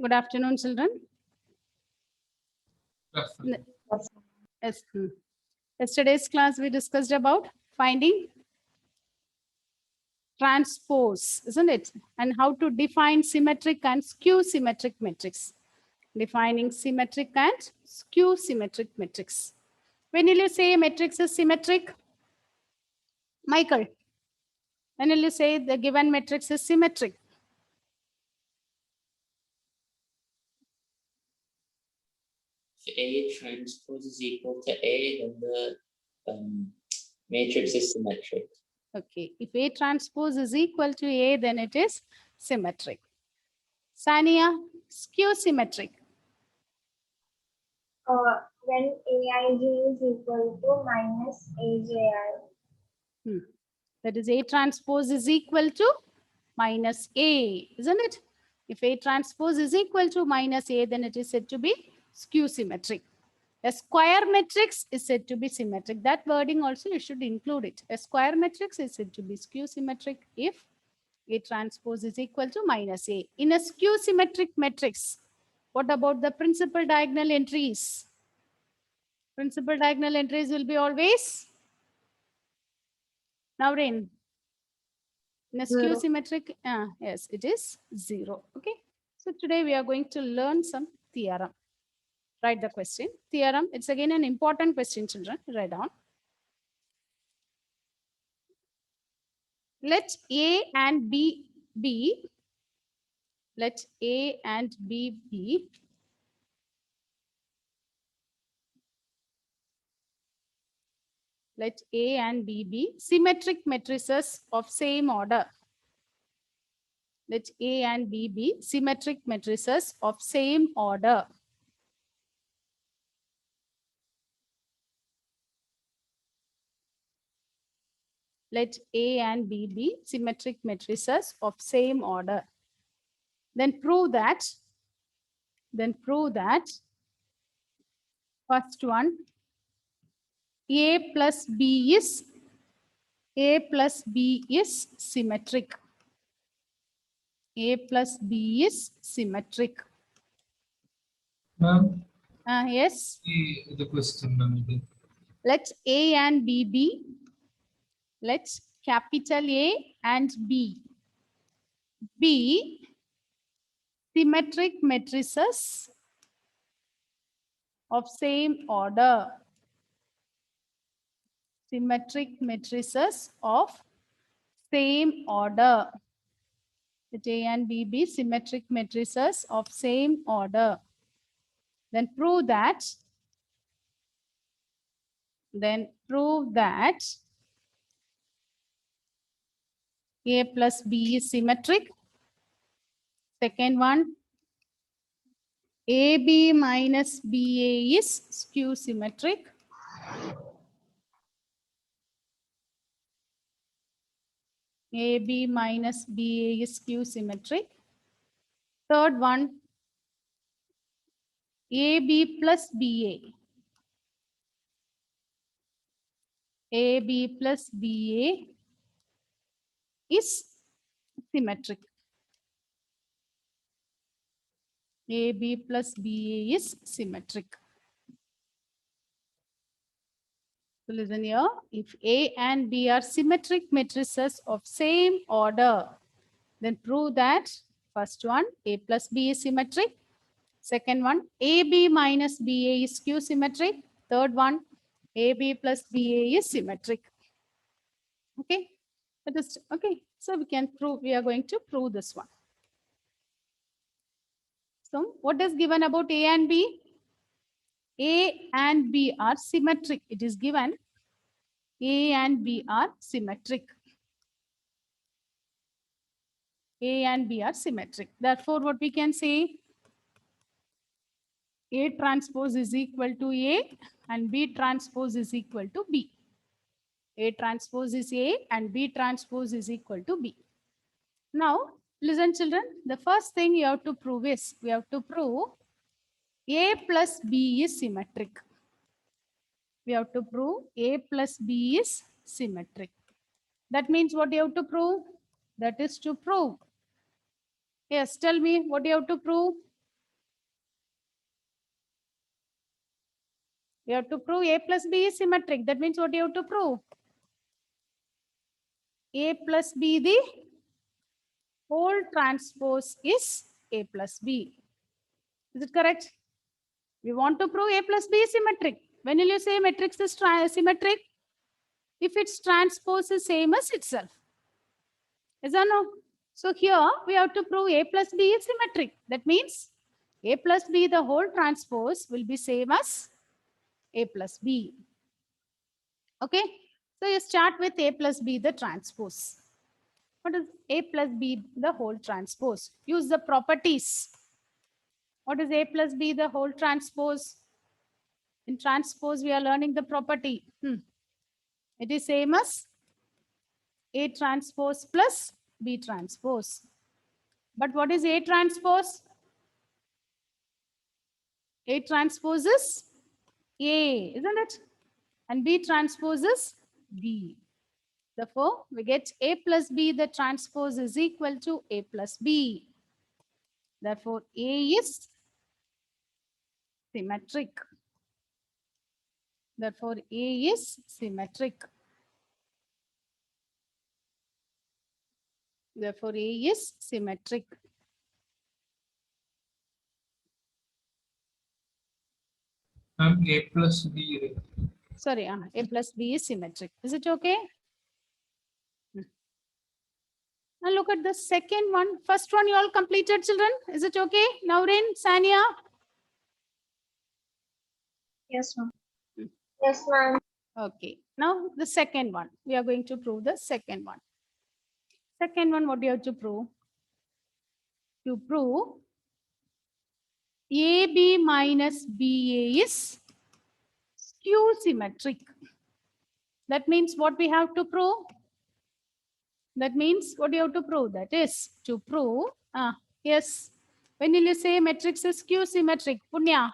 Good afternoon, children. Yes. Yesterday's class we discussed about finding transpose, isn't it? And how to define symmetric and skew symmetric matrix. Defining symmetric and skew symmetric matrix. When will you say a matrix is symmetric? Michael. When will you say the given matrix is symmetric? If A transpose is equal to A, then the matrix is symmetric. Okay. If A transpose is equal to A, then it is symmetric. Sania, skew symmetric. When Aij is equal to minus Aj. That is A transpose is equal to minus A, isn't it? If A transpose is equal to minus A, then it is said to be skew symmetric. A square matrix is said to be symmetric. That wording also you should include it. A square matrix is said to be skew symmetric if A transpose is equal to minus A. In a skew symmetric matrix, what about the principal diagonal entries? Principal diagonal entries will be always Navrin. In a skew symmetric, yes, it is 0. Okay. So today we are going to learn some theorem. Write the question. Theorem, it's again an important question, children. Write down. Let A and B be. Let A and B be. Let A and B be symmetric matrices of same order. Let A and B be symmetric matrices of same order. Let A and B be symmetric matrices of same order. Then prove that. First one, A plus B is symmetric. A plus B is symmetric. Ma'am, Yes. the question, ma'am. Let A and B be. Let capital A and B be symmetric matrices of same order. Symmetric matrices of same order. Let A and B be symmetric matrices of same order. Then prove that. A plus B is symmetric. Second one, AB minus BA is skew symmetric. AB minus BA is skew symmetric. Third one, AB plus BA. AB plus BA is symmetric. AB plus BA is symmetric. So listen here, if A and B are symmetric matrices of same order, then prove that first one, A plus B is symmetric. Second one, AB minus BA is skew symmetric. Third one, AB plus BA is symmetric. Okay, that is okay. So we can prove, we are going to prove this one. So what is given about A and B? A and B are symmetric. It is given A and B are symmetric. A and B are symmetric. Therefore, what we can say, A transpose is equal to A and B transpose is equal to B. A transpose is A and B transpose is equal to B. Now, listen children, the first thing you have to prove is, we have to prove A plus B is symmetric. We have to prove A plus B is symmetric. That means what you have to prove? That is to prove. Yes, tell me what you have to prove. You have to prove A plus B is symmetric. That means what you have to prove? A plus B, the whole transpose is A plus B. Is it correct? We want to prove A plus B is symmetric. When will you say matrix is symmetric? If its transpose is same as itself. Is or no? So here we have to prove A plus B is symmetric. That means A plus B, the whole transpose, will be same as A plus B. Okay. So you start with A plus B, the transpose. What is A plus B, the whole transpose? Use the properties. What is A plus B, the whole transpose? In transpose, we are learning the property. It is same as A transpose plus B transpose. But what is A transpose? A transpose is A, isn't it? And B transpose is B. Therefore, we get A plus B, the transpose is equal to A plus B. Therefore, A is symmetric. Therefore, A is symmetric. Therefore, A is symmetric. Ma'am, A plus B. Right? Sorry, A plus B is symmetric. Is it okay? Now look at the second one. First one you all completed, children. Is it okay? Naurin, Sania? Yes, ma'am. Yes, ma'am. Okay. Now the second one. We are going to prove the second one. Second one, what do you have to prove? To prove AB minus BA is skew symmetric. That means what we have to prove? That means what do you have to prove? That is to prove, yes. When will you say matrix is skew symmetric? Punya?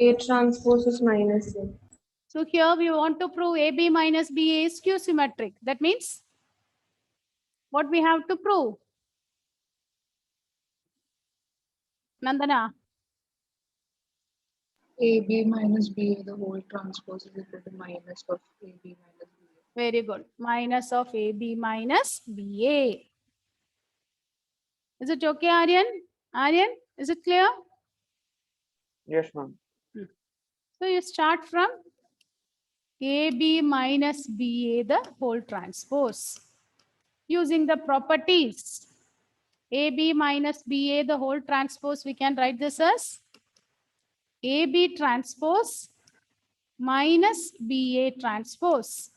A transpose is minus A. So here we want to prove AB minus BA is skew symmetric. That means what we have to prove? Nandana? AB minus BA, the whole transpose is equal to minus of AB minus BA. Very good. Minus of AB minus BA. Is it okay, Aryan? Aryan, is it clear? Yes, ma'am. So you start from AB minus BA, the whole transpose. Using the properties. AB minus BA, the whole transpose, we can write this as AB transpose minus BA transpose.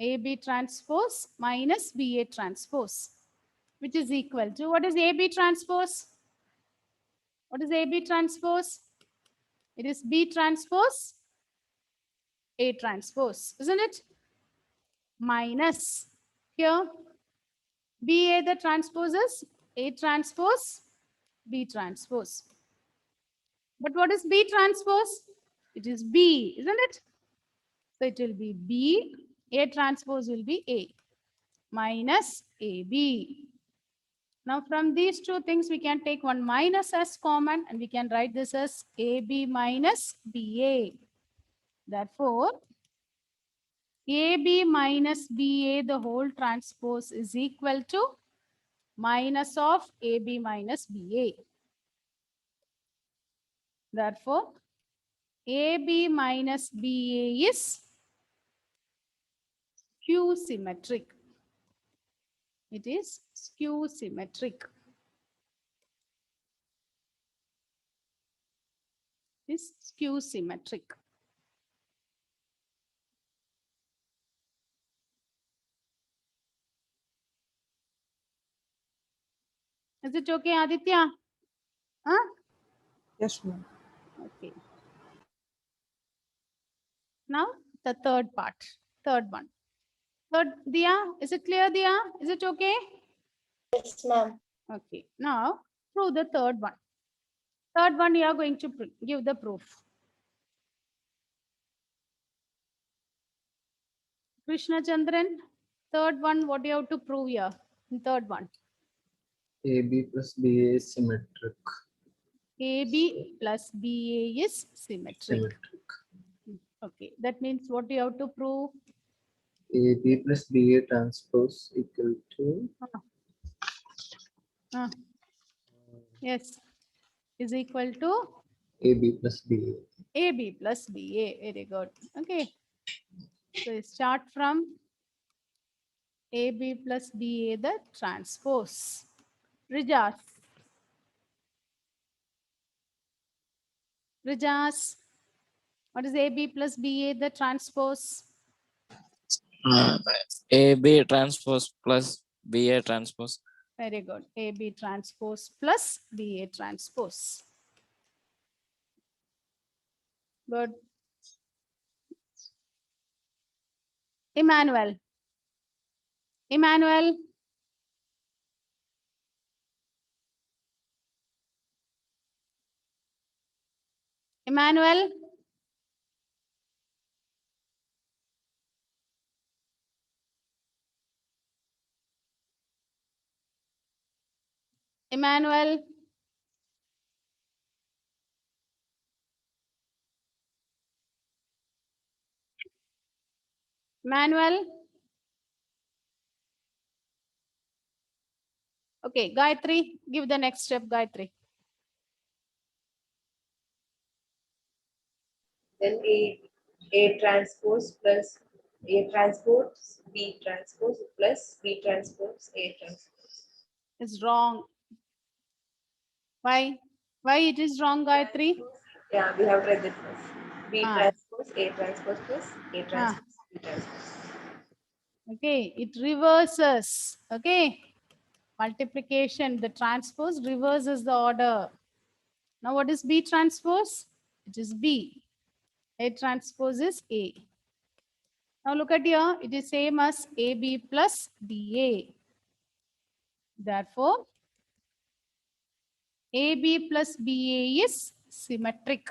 AB transpose minus BA transpose, which is equal to, what is AB transpose? What is AB transpose? It is B transpose A transpose, isn't it? Minus here BA, the transpose is A transpose B transpose. But what is B transpose? It is B, isn't it? So it will be B, A transpose will be A minus AB. Now from these two things, we can take one minus as common and we can write this as AB minus BA. Therefore, AB minus BA, the whole transpose is equal to minus of AB minus BA. Therefore, AB minus BA is skew symmetric. It is skew symmetric. Is skew symmetric. Is it okay, Aditya? Huh? Yes, ma'am. Okay. Now the third part, third one. Third, Dia, is it clear, Dia? Is it okay? Yes, ma'am. Okay. Now prove the third one. Third one, you are going to give the proof. Krishna Chandran, third one, what do you have to prove here? Third one. AB plus BA is symmetric. AB plus BA is symmetric. Okay, that means what you have to prove? AB plus BA transpose equal to Yes, is equal to AB plus BA. AB plus BA. Very good. Okay. So start from AB plus BA, the transpose. Rijas. Rijas. What is AB plus BA, the transpose? AB transpose plus BA transpose. Very good. AB transpose plus BA transpose. Good. Emmanuel. Emmanuel. Emmanuel. Emmanuel. Emmanuel. Okay, Gayatri, give the next step, Gayatri. Then A transpose plus A transpose B transpose plus B transpose A transpose. It's wrong. Why? Why it is wrong, Gayatri? Yeah, we have read it first. B Ah. transpose A transpose plus A transpose B transpose. Okay, it reverses. Okay, multiplication, the transpose reverses the order. Now, what is B transpose? It is B. A transpose is A. Now, look at here. It is same as AB plus BA. Therefore, AB plus BA is symmetric.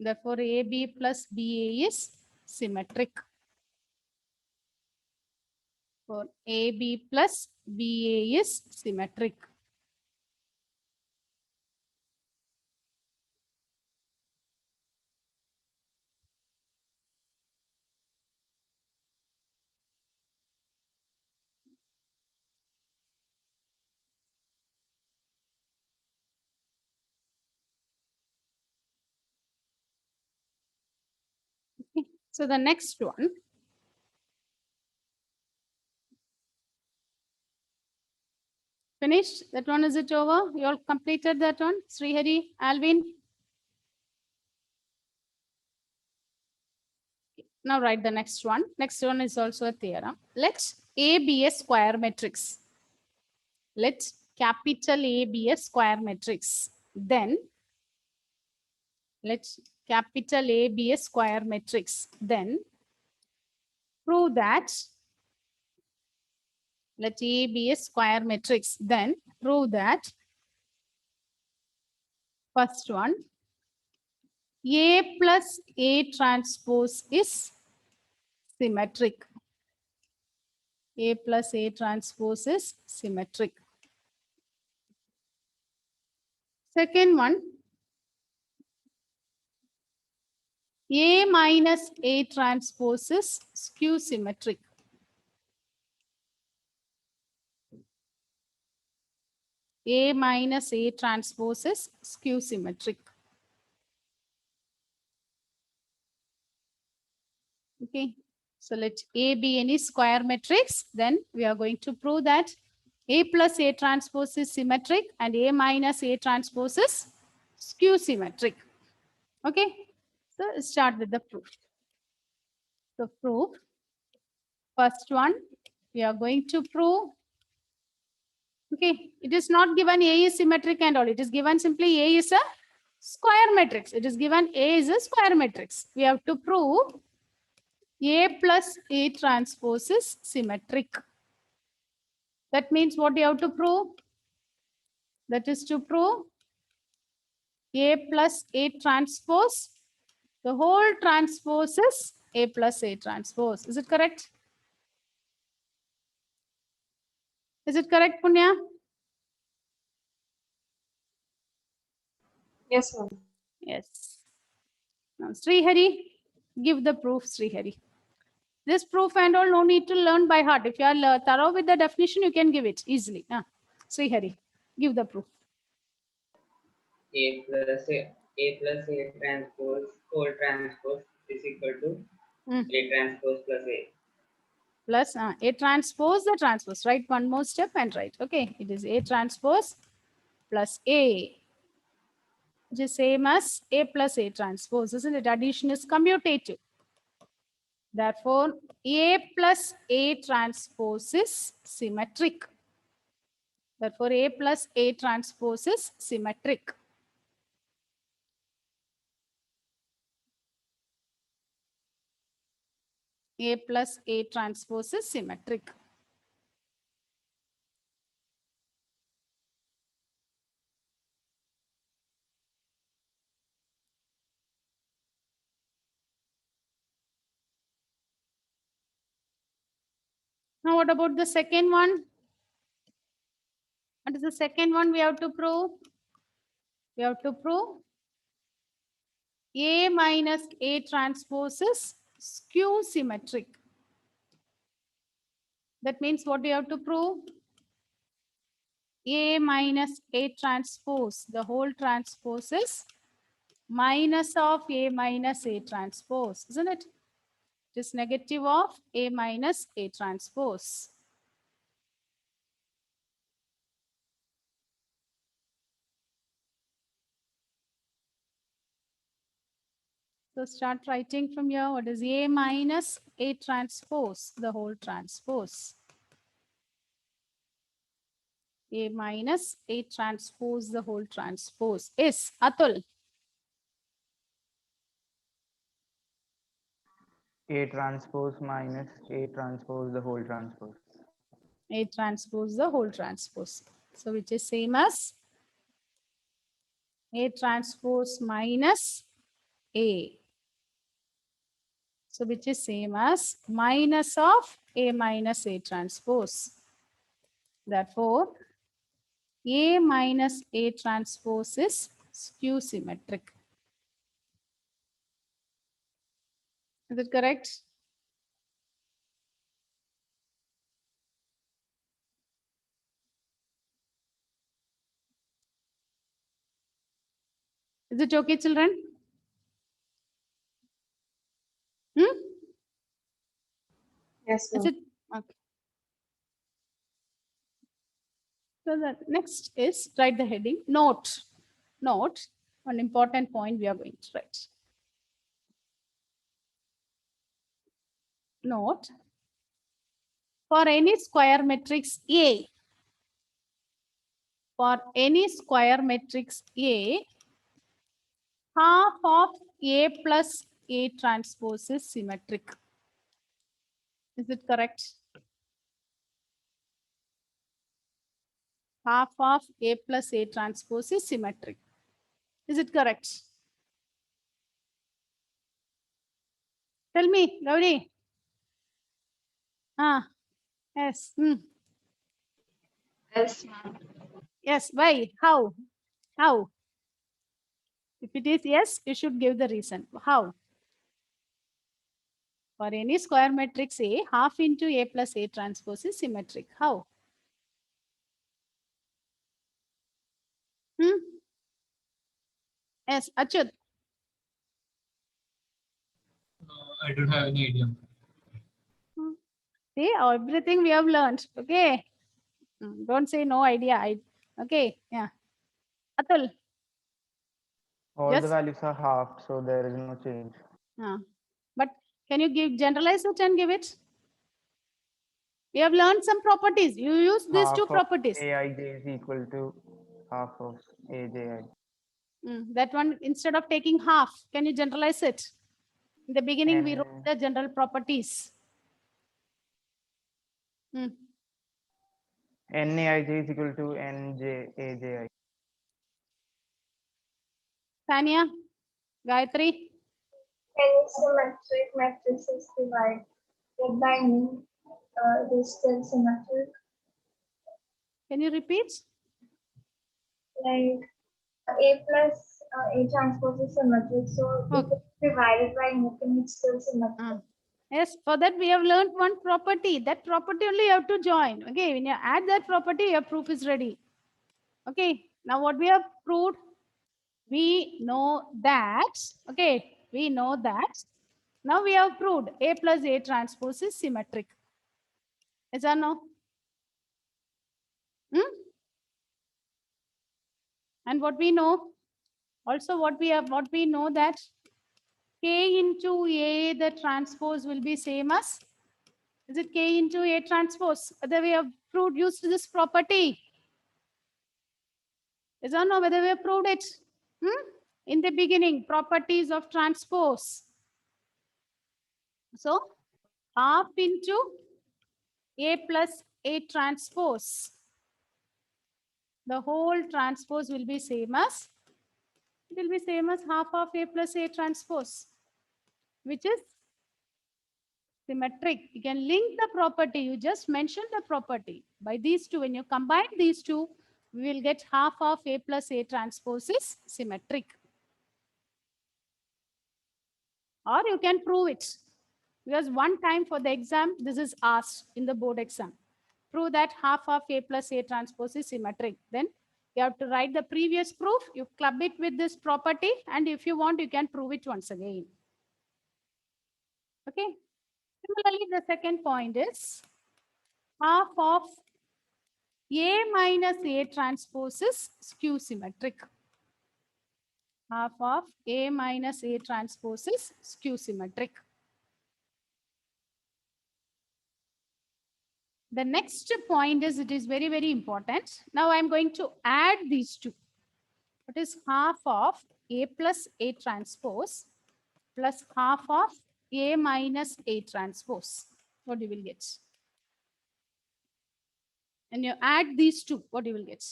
Therefore, AB plus BA is symmetric. For AB plus BA is symmetric. Okay. So the next one. Finished? That one, is it over? You all completed that one? Srihari, Alvin? Now write the next one. Next one is also a theorem. Let A be a square matrix. Let capital A be a square matrix. Then let capital A be a square matrix. Then prove that let A be a square matrix. Then prove that first one, A plus A transpose is symmetric. A plus A transpose is symmetric. Second one, A minus A transpose is skew symmetric. A minus A transpose is skew symmetric. Okay, so let A be any square matrix. Then we are going to prove that A plus A transpose is symmetric and A minus A transpose is skew symmetric. Okay, so start with the proof. So proof. First one, we are going to prove. Okay, it is not given A is symmetric and all. It is given simply A is a square matrix. It is given A is a square matrix. We have to prove A plus A transpose is symmetric. That means what you have to prove? That is to prove A plus A transpose. The whole transpose is A plus A transpose. Is it correct? Is it correct, Punya? Yes, ma'am. Yes. Now, Srihari, give the proof, Srihari. This proof and all no need to learn by heart. If you are thorough with the definition, you can give it easily. Srihari, give the proof. A plus A transpose whole transpose is equal to Hmm. A transpose plus A. Plus A transpose the transpose. Write one more step and write. Okay, it is A transpose plus A, which is same as A plus A transpose, isn't it? Addition is commutative. Therefore, A plus A transpose is symmetric. Therefore, A plus A transpose is symmetric. A plus A transpose is symmetric. Now, what about the second one? What is the second one we have to prove? We have to prove A minus A transpose is skew symmetric. That means what we have to prove? A minus A transpose, the whole transpose is minus of A minus A transpose, isn't it? It is negative of A minus A transpose. So start writing from here. What is A minus A transpose, the whole transpose? A minus A transpose, the whole transpose is Atul. A transpose minus A transpose the whole transpose. A transpose, the whole transpose. So which is same as A transpose minus A. So which is same as minus of A minus A transpose. Therefore, A minus A transpose is skew symmetric. Is it correct? Is it okay, children? Yes, Is ma'am. it okay? So the next is write the heading note. Note, one important point we are going to write. Note, for any square matrix A, for any square matrix A, half of A plus A transpose is symmetric. Is it correct? Half of A plus A transpose is symmetric. Is it correct? Tell me, Gauri. Yes. Yes, ma'am. Yes. Why? How? How? If it is yes, you should give the reason. How? For any square matrix A, half into A plus A transpose is symmetric. How? Yes, Achyut. I don't have any idea. See, everything we have learned. Okay. Don't say no idea. Okay. Yeah. Atul. All Yes. the values are half, so there is no change. But can you generalize it and give it? We have learned some properties. You use these two Half of properties. Aij is equal to half of Aji. That one, instead of taking half, can you generalize it? In the beginning, we wrote the general properties. Naij is equal to Nj Aji. Tanya, Gayatri. Any symmetric matrices divided by any it is still symmetric. Can you repeat? Like A plus A transpose is symmetric, so if Okay. it's divided by anything, it's still symmetric. Yes, for that we have learned one property. That property only you have to join. Okay, when you add that property, your proof is ready. Okay, now what we have proved, we know that. Okay, we know that. Now we have proved A plus A transpose is symmetric. Yes or no? Hmm? And what we know, also what we know that K into A, the transpose will be same as, is it K into A transpose? Whether we have proved used this property. Yes or no? Whether we have proved it. In the beginning, properties of transpose. So half into A plus A transpose. The whole transpose will be same as, it will be same as half of A plus A transpose, which is symmetric. You can link the property. You just mentioned the property. By these two, when you combine these two, we will get half of A plus A transpose is symmetric. Or you can prove it. Because one time for the exam, this is asked in the board exam. Prove that half of A plus A transpose is symmetric. Then you have to write the previous proof. You club it with this property. And if you want, you can prove it once again. Okay. Similarly, the second point is half of A minus A transpose is skew symmetric. Half of A minus A transpose is skew symmetric. The next point is, it is very, very important. Now I'm going to add these two. It is half of A plus A transpose plus half of A minus A transpose. What you will get? And you add these two, what you will get?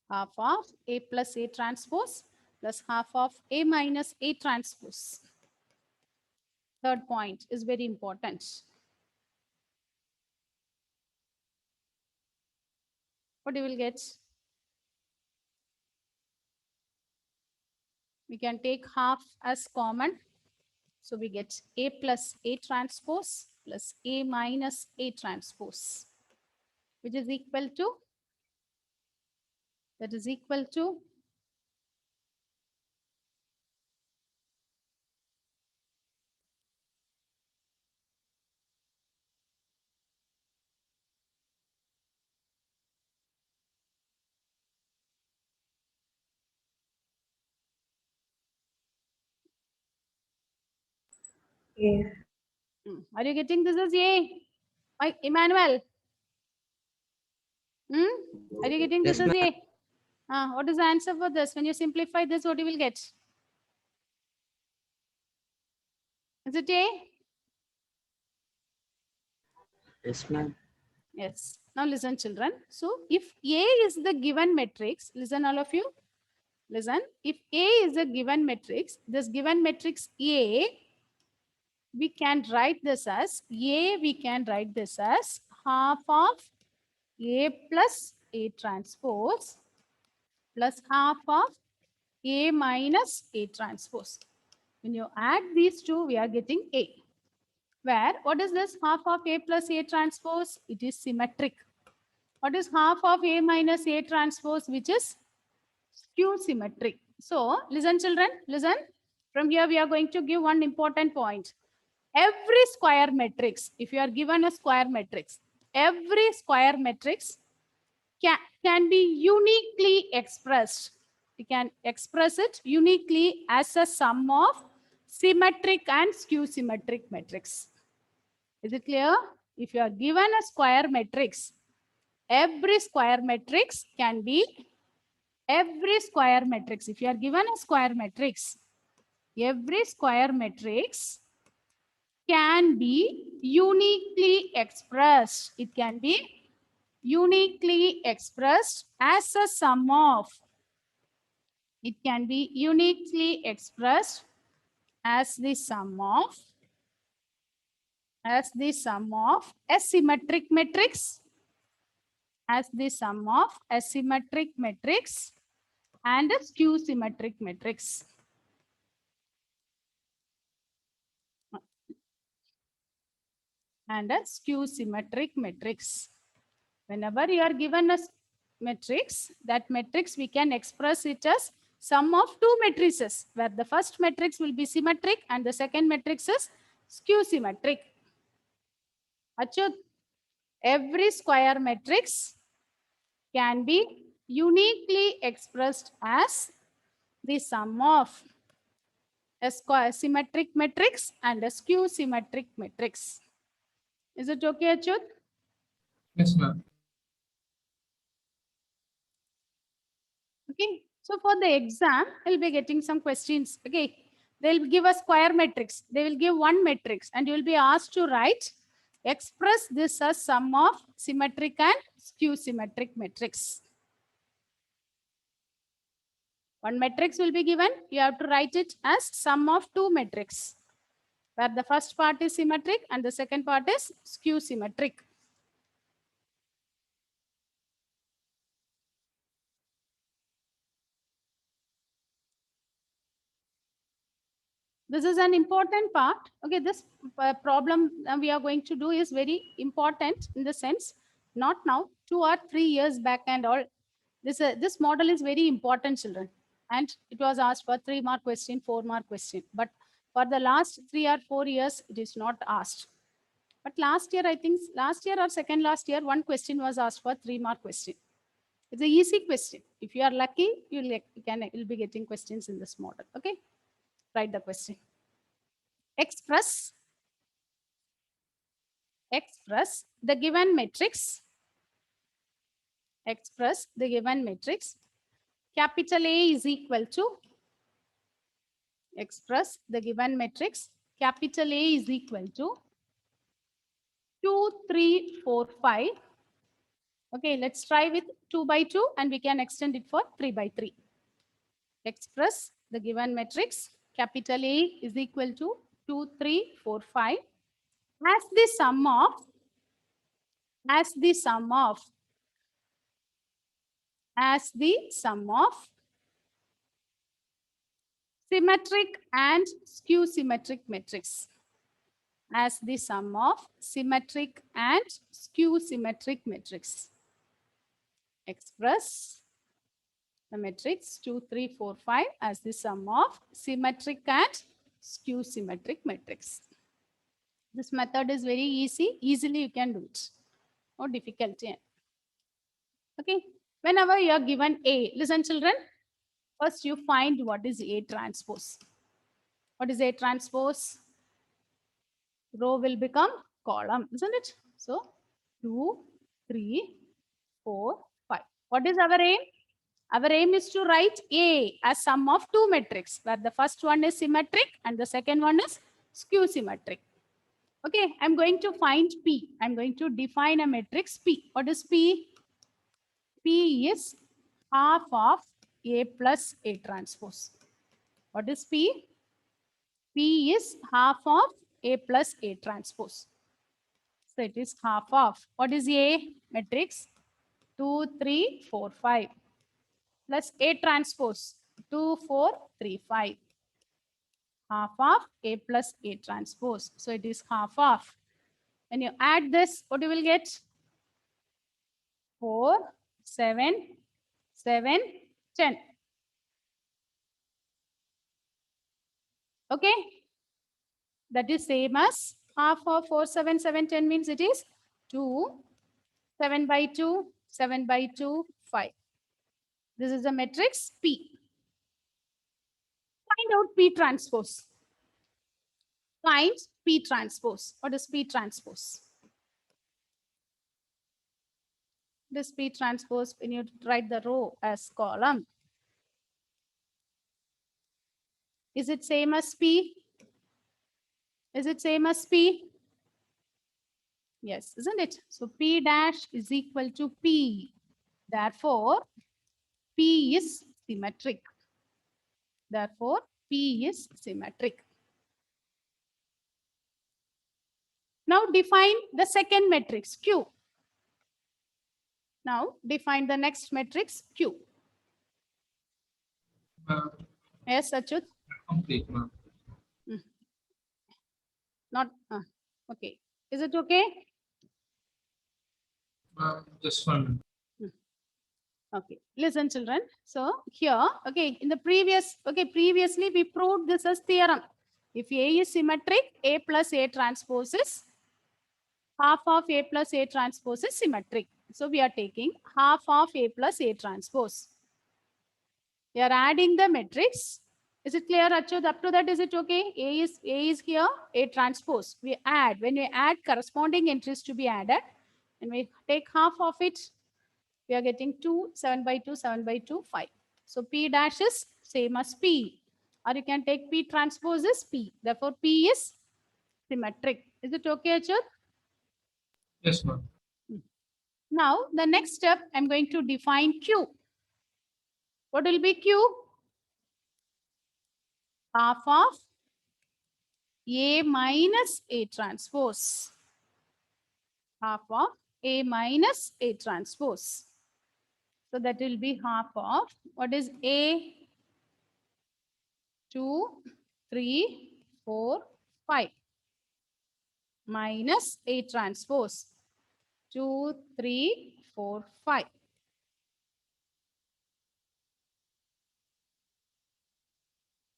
Half of A plus A transpose plus half of A minus A transpose. Third point is very important. What you will get? We can take half as common. So we get A plus A transpose plus A minus A transpose, which is equal to, that is equal to Yeah. Are you getting this as A? Why, Emmanuel? Are you getting this Yes, as A? What is the answer for this? When you simplify this, what you will get? Is it A? yes, ma'am. Yes. Now listen, children. So if A is the given matrix, listen all of you. Listen, if A is a given matrix, this given matrix A, we can write this as half of A plus A transpose plus half of A minus A transpose. When you add these two, we are getting A. Where, what is this half of A plus A transpose? It is symmetric. What is half of A minus A transpose, which is skew symmetric? So listen, children, listen. From here, we are going to give one important point. Every square matrix, if you are given a square matrix, every square matrix can be uniquely expressed. You can express it uniquely as a sum of symmetric and skew symmetric matrix. Is it clear? If you are given a square matrix, every square matrix can be, if you are given a square matrix, every square matrix can be uniquely expressed. It can be uniquely expressed as a sum of, it can be uniquely expressed as the sum of, a symmetric matrix as the sum of a symmetric matrix and a skew symmetric matrix. And a skew symmetric matrix. Whenever you are given a matrix, that matrix we can express it as sum of two matrices, where the first matrix will be symmetric and the second matrix is skew symmetric. Achyut, every square matrix can be uniquely expressed as the sum of a square symmetric matrix and a skew symmetric matrix. Is it okay, Achyut? Yes, ma'am. Okay, so for the exam, I'll be getting some questions. Okay, they'll give a square matrix. They will give one matrix and you will be asked to write, express this as sum of symmetric and skew symmetric matrix. One matrix will be given. You have to write it as sum of two matrix, where the first part is symmetric and the second part is skew symmetric. This is an important part. Okay, this problem we are going to do is very important in the sense, not now, 2 or 3 years back and all. This model is very important, children. And it was asked for 3-mark question, 4-mark question. But for the last 3 or 4 years, it is not asked. But last year, I think last year or second last year, one question was asked for 3-mark question. It's an easy question. If you are lucky, you'll be getting questions in this model. Okay, write the question. Express the given matrix. Express the given matrix. Capital A is equal to. Express the given matrix. Capital A is equal to 2, 3, 4, 5. Okay, let's try with 2 by 2 and we can extend it for 3 by 3. Express the given matrix. Capital A is equal to 2, 3, 4, 5 as the sum of symmetric and skew symmetric matrix. As the sum of symmetric and skew symmetric matrix. Express the matrix 2, 3, 4, 5 as the sum of symmetric and skew symmetric matrix. This method is very easy. Easily you can do it. No difficulty. Okay. Whenever you are given A, listen children, first you find what is A transpose. What is A transpose? Row will become column, isn't it? So 2, 3, 4, 5. What is our aim? Our aim is to write A as sum of two matrices, where the first one is symmetric and the second one is skew symmetric. Okay, I'm going to find P. I'm going to define a matrix P. What is P? P is half of A plus A transpose. What is P? P is half of A plus A transpose. So it is half of. What is A matrix? 2, 3, 4, 5 plus A transpose 2, 4, 3, 5. Half of A plus A transpose. So it is half of. When you add this, what you will get? 4, 7, 7, 10. Okay. That is same as half of 4, 7, 7, 10 means it is 2, 7 by 2, 7 by 2, 5. This is the matrix P. Find out P transpose. Find P transpose. What is P transpose? This P transpose when you write the row as column. Is it same as P? Is it same as P? Yes, isn't it? So P dash is equal to P. Therefore, P is symmetric. Therefore, P is symmetric. Now define the second matrix Q. Now define the next matrix Q. Ma'am, Yes, Achut. complete, ma'am. Not okay. Is it okay? Ma'am, just 1 minute. Okay, listen, children. So here, okay, in the previously we proved this as theorem. If A is symmetric, A plus A transpose is half of A plus A transpose is symmetric. So we are taking half of A plus A transpose. We are adding the matrix. Is it clear, Achud? Up to that, is it okay? A is here, A transpose. We add, when we add corresponding entries to be added, and we take half of it, we are getting 2, 7 by 2, 7 by 2, 5. So P dash is same as P. Or you can take P transpose is P. Therefore, P is symmetric. Is it okay, Achut? Yes, ma'am. Now, the next step, I'm going to define Q. What will be Q? Half of A minus A transpose. Half of A minus A transpose. So that will be half of, what is A? 2, 3, 4, 5 minus A transpose. 2, 3, 4, 5.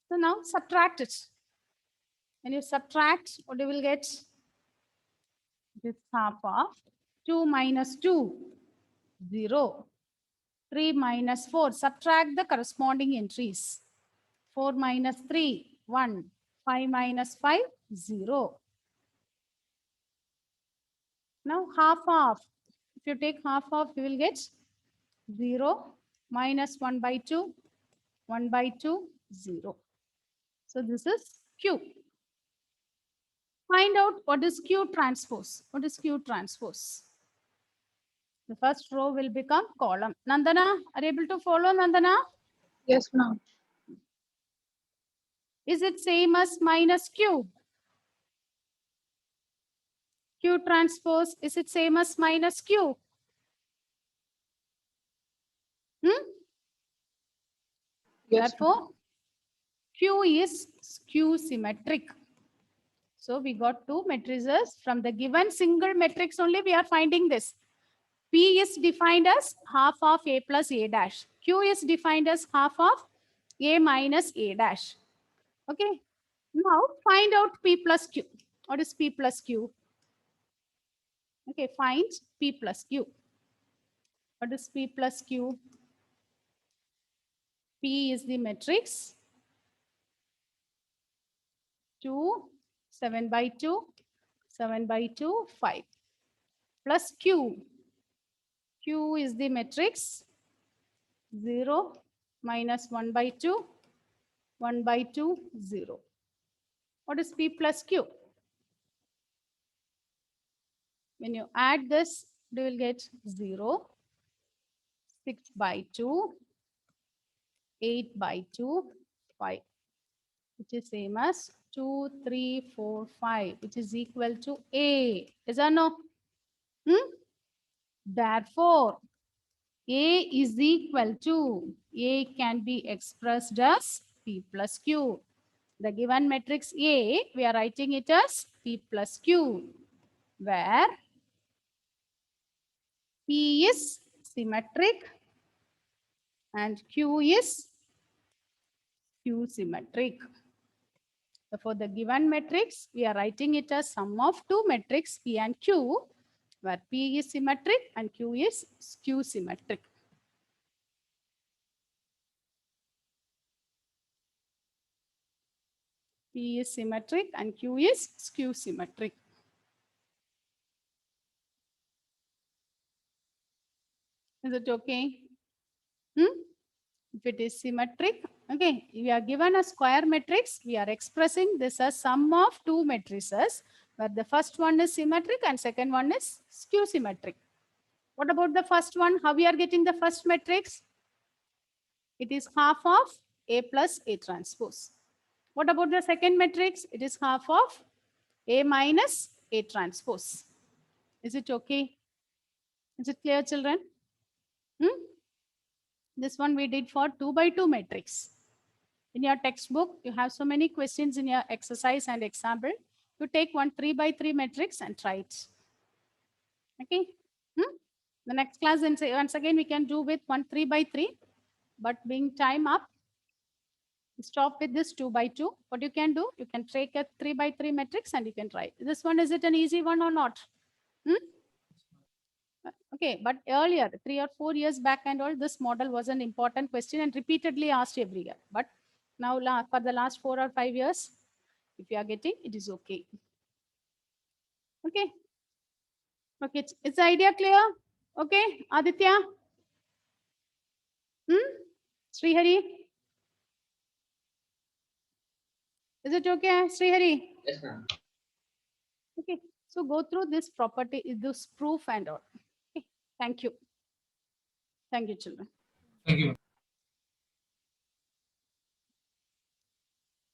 So now subtract it. When you subtract, what you will get? This half of 2 minus 2, 0. 3 minus 4. Subtract the corresponding entries. 4 minus 3, 1. 5 minus 5, 0. Now half of. If you take half of, you will get 0 minus 1 by 2, 1 by 2, 0. So this is Q. Find out what is Q transpose. What is Q transpose? The first row will become column. Nandana, are you able to follow, Nandana? Yes, ma'am. Is it same as minus Q? Q transpose, is it same as minus Q? Yes, ma'am. Therefore, Q is skew symmetric. So we got two matrices. From the given single matrix only we are finding this. P is defined as half of A plus A dash. Q is defined as half of A minus A dash. Okay. Now find out P plus Q. What is P plus Q? Okay, find P plus Q. What is P plus Q? P is the matrix 2, 7 by 2, 7 by 2, 5. Plus Q. Q is the matrix 0, minus 1 by 2, 1 by 2, 0. What is P plus Q? When you add this, you will get 0, 6 by 2, 8 by 2, 5, which is same as 2, 3, 4, 5, which is equal to A. Is or no? Therefore, A is equal to, A can be expressed as P plus Q. The given matrix A, we are writing it as P plus Q, where P is symmetric and Q is skew symmetric. For the given matrix, we are writing it as sum of two matrices P and Q, where P is symmetric and Q is skew symmetric. P is symmetric and Q is skew symmetric. Is it okay? If it is symmetric, okay, we are given a square matrix. We are expressing this as sum of two matrices, where the first one is symmetric and second one is skew symmetric. What about the first one? How we are getting the first matrix? It is half of A plus A transpose. What about the second matrix? It is half of A minus A transpose. Is it okay? Is it clear, children? This one we did for 2 by 2 matrix. In your textbook, you have so many questions in your exercise and example. You take one 3 by 3 matrix and try it. Okay. The next class, and say once again, we can do with one 3 by 3, but being time up, stop with this 2 by 2. What you can do, you can take a 3 by 3 matrix and you can try. This one, is it an easy one or not? Okay, but earlier, 3 or 4 years back and all, this model was an important question and repeatedly asked every year. But now for the last 4 or 5 years, if you are getting, it is okay. Okay. Okay, is the idea clear? Okay, Aditya? Srihari? Is it okay, Srihari? Yes, ma'am. Okay, so go through this property, this proof and all. Okay, thank you. Thank you, children. Thank you.